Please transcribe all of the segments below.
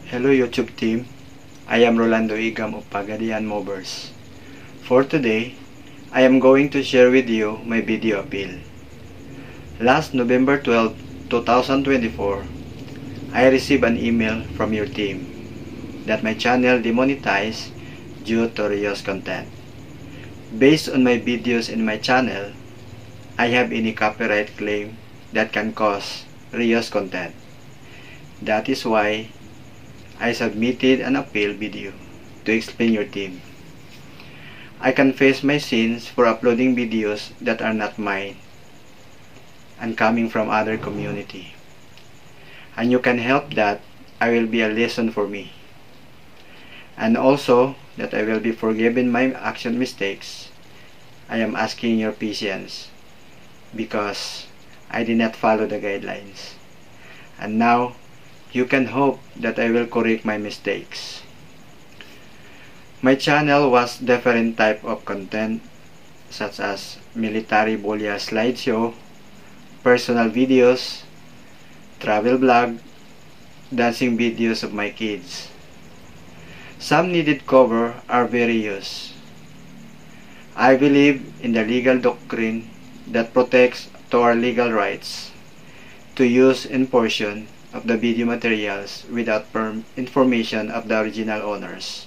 Hello YouTube team, I am Rolando Igam of Pagadian Movers. For today, I am going to share with you my video appeal. Last November 12, 2024, I received an email from your team that my channel demonetized due to reuse content. Based on my videos in my channel, I have any copyright claim that can cause reuse content. That is why I submitted an appeal video to explain your team. I confess my sins for uploading videos that are not mine and coming from other community. And you can help that I will be a lesson for me. And also that I will be forgiven my action mistakes. I am asking your patience because I did not follow the guidelines. And now you can hope that I will correct my mistakes. My channel was different type of content such as military Bolia slideshow, personal videos, travel vlog, dancing videos of my kids. Some needed cover are very used. I believe in the legal doctrine that protects to our legal rights to use in portion of the video materials without information of the original owners,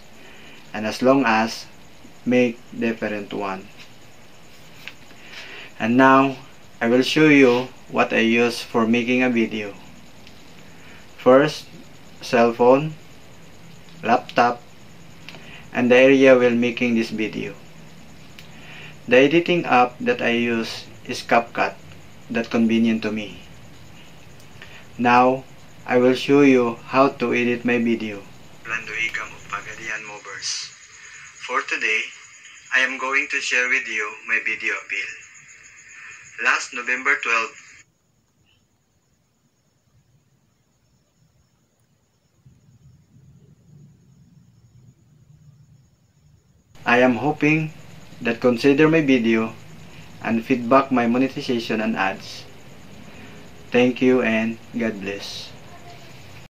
and as long as make different one. And now I will show you what I use for making a video. First, cell phone, laptop, and the area while making this video. The editing app that I use is CapCut, that convenient to me. Now I will show you how to edit my video. Rolando Igam of Pagadian Movers. For today, I am going to share with you my video appeal. Last November 12, I am hoping that consider my video and feedback my monetization and ads. Thank you and God bless.